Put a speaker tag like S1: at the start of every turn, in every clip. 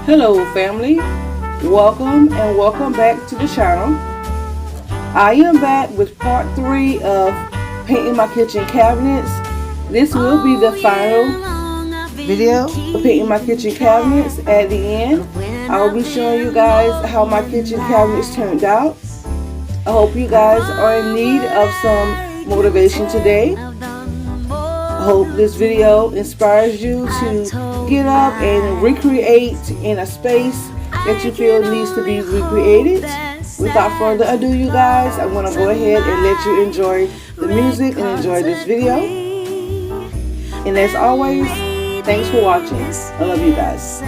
S1: Hello family, welcome and welcome back to the channel. I am back with part 3 of painting my kitchen cabinets. This will be the final video of painting my kitchen cabinets. At the end, I will be showing you guys how my kitchen cabinets turned out. I hope you guys are in need of some motivation today. I hope this video inspires you to get up and recreate in a space that you feel needs to be recreated. Without further ado, you guys, I'm going to go ahead and let you enjoy the music and enjoy this video. And as always, thanks for watching. I love you guys.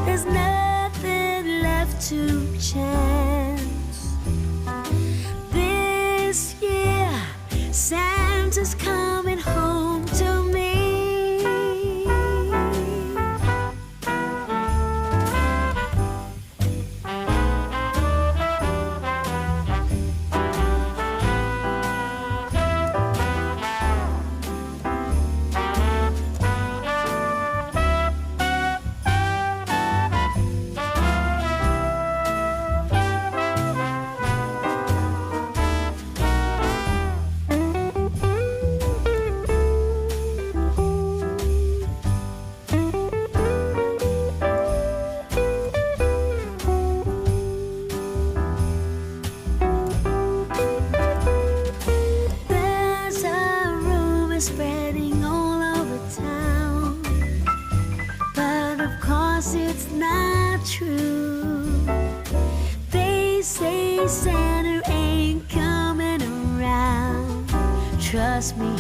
S2: There's nothing left to chance. This year, Santa's coming home to me. Spreading all over town, but of course it's not true. They say Santa ain't coming around. Trust me,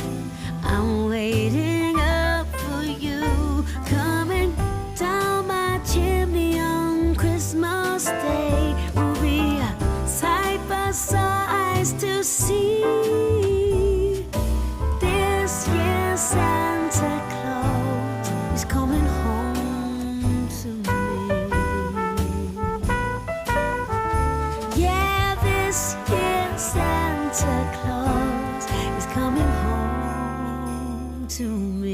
S2: I'm waiting up for you, coming down my chimney on Christmas Day. We'll be side by side to see. Santa Claus is coming home to me. Yeah, this year Santa Claus is coming home to me.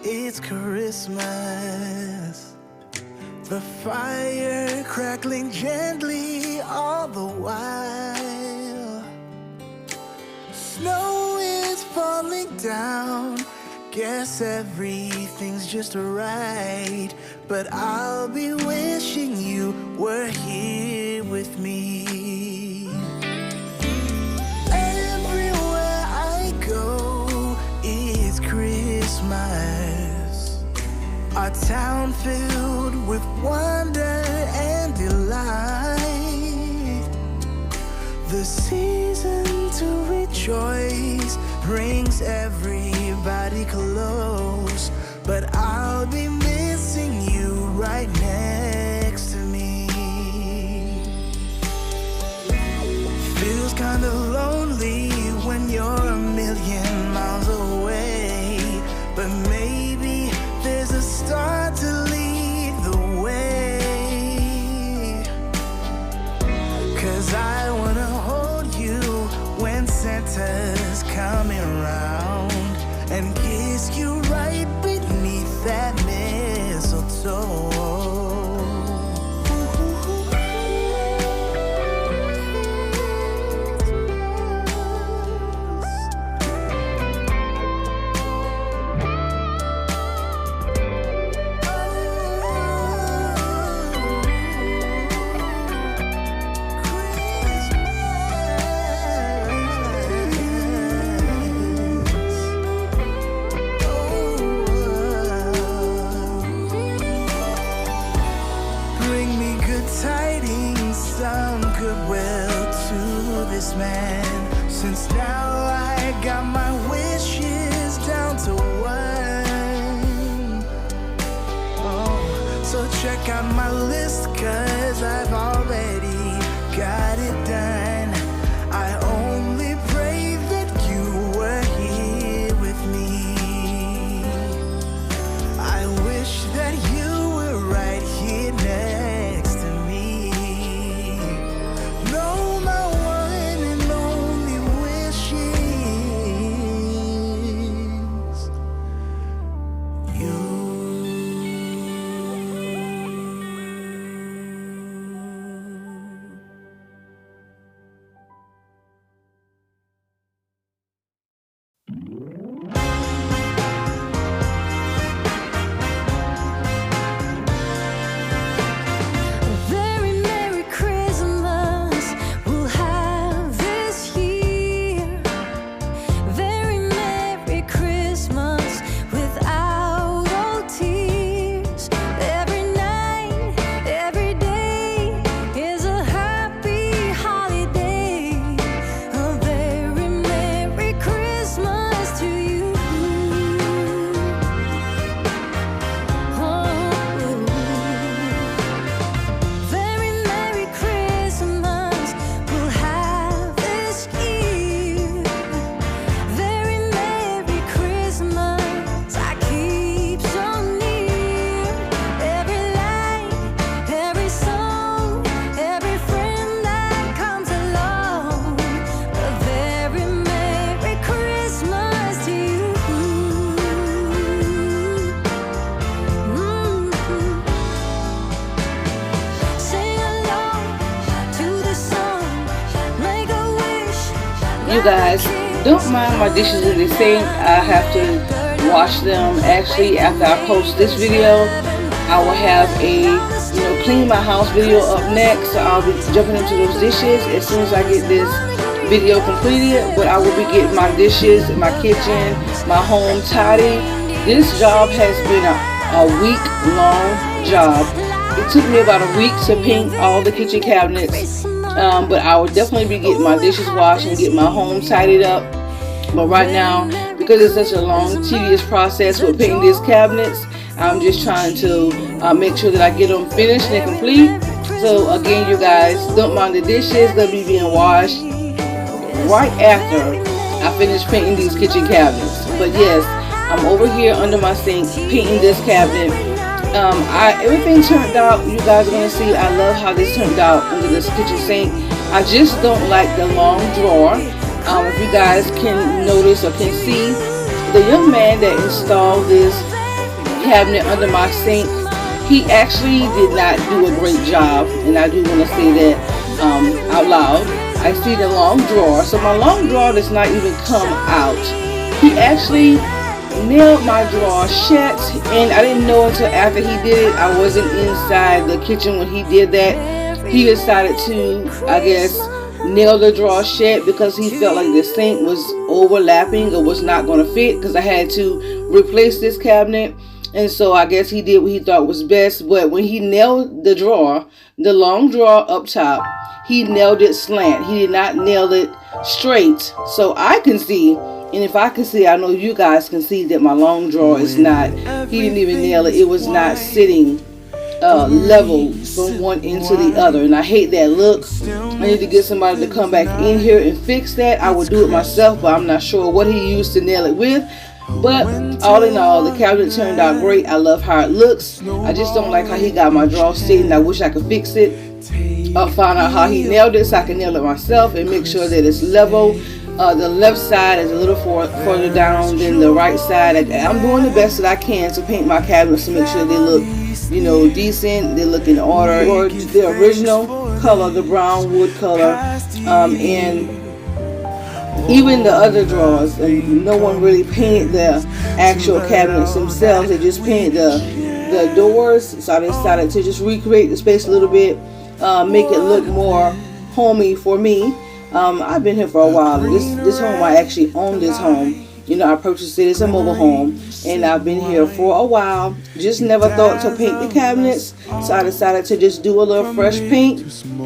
S3: It's Christmas, the fire crackling gently all the while. Snow is falling down, guess everything's just right. But I'll be wishing you were here with me. Everywhere I go, it's Christmas. Our town filled with wonder and delight. The season to rejoice brings everybody close. But I'll be missing you right next to me. Feels kinda lonely when you're a million miles away. But maybe there's a star to lead the way. 'Cause I wanna hold you when Santa's coming around, and kiss you right beneath that man, since now I got my wishes down to one. Oh, so check out my list, cause I've already got it done. I only pray that you were here with me. I wish that you were right here next to me. No, my one and only wishes. You.
S2: Very Merry Christmas we'll have this year. Very Merry Christmas without all tears. Every night, every day is a happy holiday. A very Merry Christmas to you. Very Merry Christmas we'll have this year. Very Merry Christmas I keep so near. Every light, every song, every friend that comes along. A very Merry Christmas to you. Sing along to the song, make a wish.
S1: You guys, don't mind my dishes in the sink. I have to wash them. Actually, after I post this video, I will have a clean my house video up next. So I'll be jumping into those dishes as soon as I get this video completed. But I will be getting my dishes, my kitchen, my home tidy. This job has been a week-long job. It took me about a week to paint all the kitchen cabinets. But I will definitely be getting my dishes washed and get my home tidied up. But right now, because it's such a long, tedious process with painting these cabinets, I'm just trying to make sure that I get them finished and complete. So again, you guys, don't mind the dishes. They'll be being washed right after I finish painting these kitchen cabinets. But yes, I'm over here under my sink painting this cabinet. Everything turned out, you guys are going to see. I love how this turned out under this kitchen sink. I just don't like the long drawer. If you guys can notice or can see, the young man that installed this cabinet under my sink, he actually did not do a great job, and I do want to say that out loud. I see the long drawer, so my long drawer does not even come out. He actually nailed my drawer shut, and I didn't know until after he did it. I wasn't inside the kitchen when he did that. He decided to, I guess, nail the drawer shut because he felt like the sink was overlapping or was not going to fit, because I had to replace this cabinet. And so I guess he did what he thought was best. But when he nailed the drawer, the long drawer up top, he nailed it slant. He did not nail it straight. So I can see, and if I can see, I know you guys can see that my long drawer is not, he didn't even nail it. It was not sitting level from one end to the other, and I hate that look. I need to get somebody to come back in here and fix that. I would do it myself, but I'm not sure what he used to nail it with. But all in all, the cabinet turned out great. I love how it looks. I just don't like how he got my drawer sitting. I wish I could fix it. I'll find out how he nailed it so I can nail it myself and make sure that it's level. The left side is a little further down than the right side. I'm doing the best that I can to paint my cabinets to make sure they look, decent. They look in order, or the original color, the brown wood color, and even the other drawers. And no one really painted the actual cabinets themselves. They just painted the doors. So I decided to just recreate the space a little bit, make it look more homey for me. I've been here for a while. This home, I actually own this home. You know, I purchased it as a mobile home, and I've been here for a while. Just never thought to paint the cabinets, so I decided to just do a little fresh paint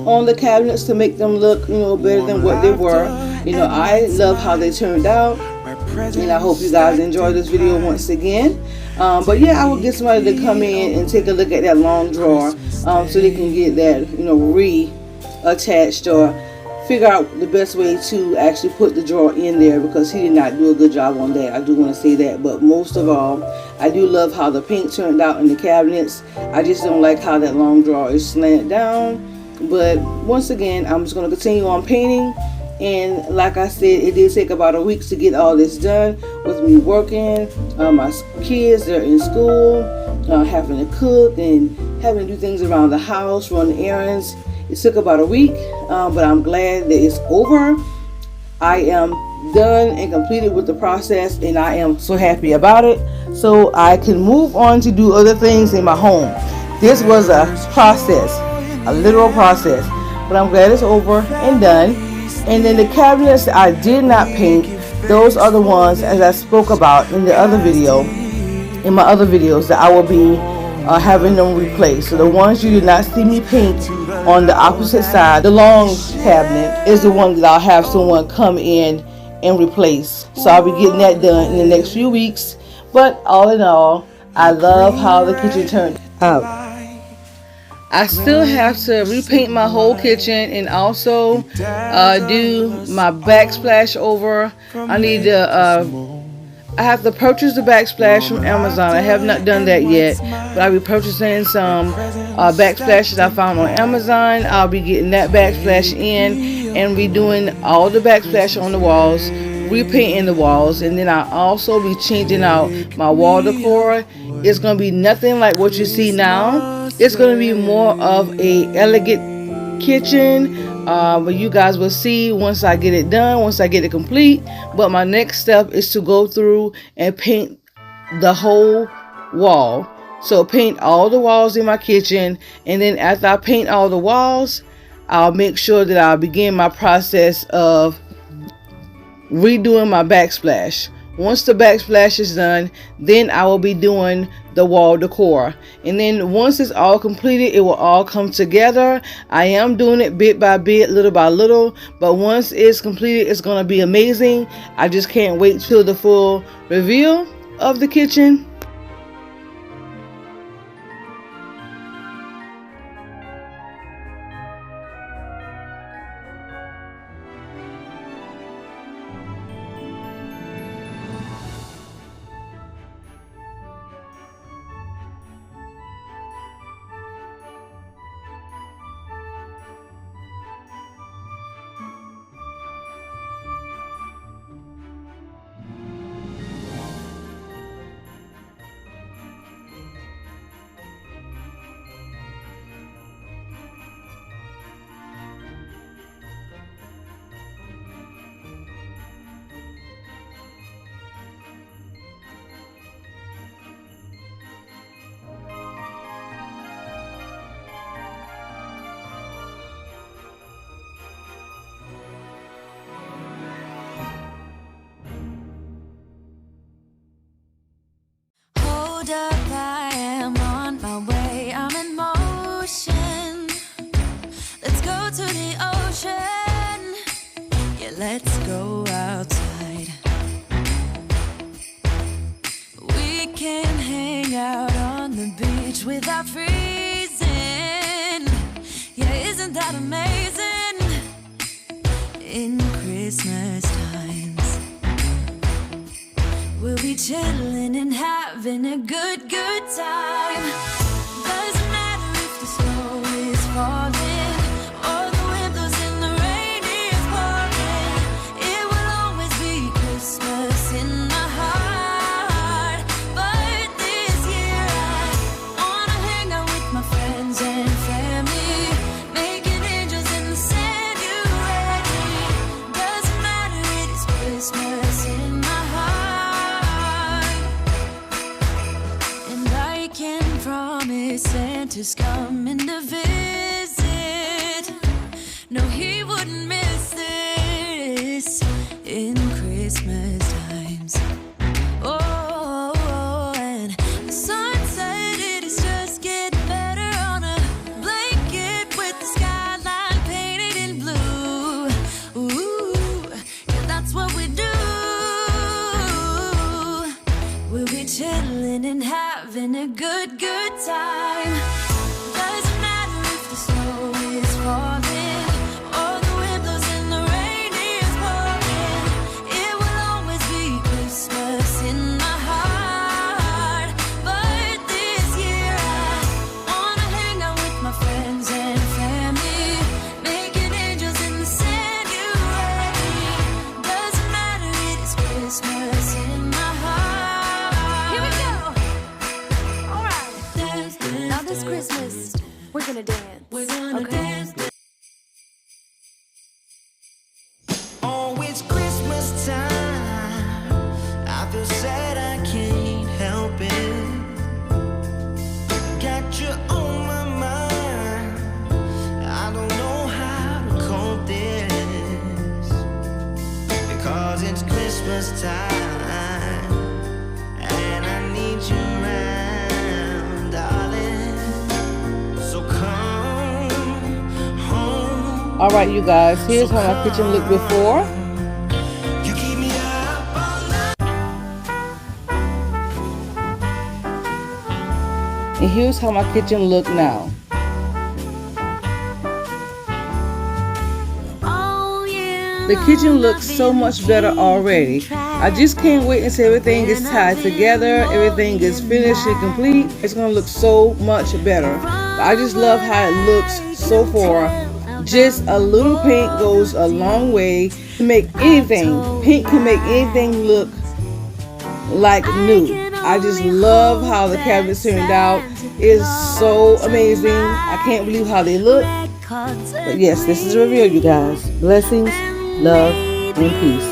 S1: on the cabinets to make them look, you know, better than what they were. You know, I love how they turned out, and I hope you guys enjoy this video once again. But yeah, I will get somebody to come in and take a look at that long drawer, so they can get that, you know, reattached, or figure out the best way to actually put the drawer in there, because he did not do a good job on that. I do want to say that. But most of all, I do love how the paint turned out in the cabinets. I just don't like how that long drawer is slanted down. But once again, I'm just going to continue on painting. And like I said, it did take about a week to get all this done, with me working, my kids, they're in school, having to cook and having to do things around the house, run errands. It took about a week, but I'm glad that it's over. I am done and completed with the process, and I am so happy about it. So I can move on to do other things in my home. This was a process, a literal process, but I'm glad it's over and done. And then the cabinets that I did not paint, those are the ones, as I spoke about in the other video, in my other videos, that I will be having them replaced. So the ones you did not see me paint on the opposite side, the long cabinet, is the one that I'll have someone come in and replace. So I'll be getting that done in the next few weeks. But all in all, I love how the kitchen turned out. I still have to repaint my whole kitchen and also do my backsplash over. I have to purchase the backsplash from Amazon. I have not done that yet, but I'll be purchasing some backsplashes I found on Amazon. I'll be getting that backsplash in and redoing all the backsplash on the walls, repainting the walls, and then I'll also be changing out my wall decor. It's going to be nothing like what you see now. It's going to be more of a elegant kitchen, but you guys will see once I get it done, once I get it complete. But my next step is to go through and paint the whole wall. So paint all the walls in my kitchen, and then after I paint all the walls, I'll make sure that I'll begin my process of redoing my backsplash. Once the backsplash is done, then I will be doing the wall decor. And then once it's all completed, it will all come together. I am doing it bit by bit, little by little, but once it's completed, it's going to be amazing. I just can't wait till the full reveal of the kitchen.
S2: Hold up, I am on my way, I'm in motion. Let's go to the ocean, yeah, let's go outside. We can hang out on the beach without freezing, yeah, isn't that amazing? In Christmas times, we'll be chilling and having a good time. Doesn't matter if the snow is falling or the windows and the rain is pouring. It will always be Christmas in my heart. But this year I wanna hang out with my friends and family, making angels in the sand. You ready? Doesn't matter, it is Christmas in my heart. And I can promise Santa's coming to visit. No, he wouldn't miss this in Christmas times. time. Doesn't matter if the snow is falling or the wind blows and the rain is pouring. It will always be Christmas in my heart. But this year I wanna hang out with my friends and family, making angels in the sanctuary. Doesn't matter, it is Christmas in my heart. Here we go. All right. Now this Christmas, we're gonna dance. We're gonna dance.
S3: Oh, it's Christmas time. I feel sad, I can't help it. Got you on my mind. I don't know how to cope this, because it's Christmas time and I need you around, darling. So come home.
S1: All right, you guys, here's how my kitchen looked before.
S3: You keep me up all night.
S1: And here's how my kitchen look now. The kitchen looks so much better already. I just can't wait until everything is tied together, everything is finished and complete. It's gonna look so much better. I just love how it looks so far. Just a little paint goes a long way to make anything. Paint can make anything look like new. I just love how the cabinets turned out. It's so amazing. I can't believe how they look. But yes, this is a review, you guys. Blessings, love, and peace.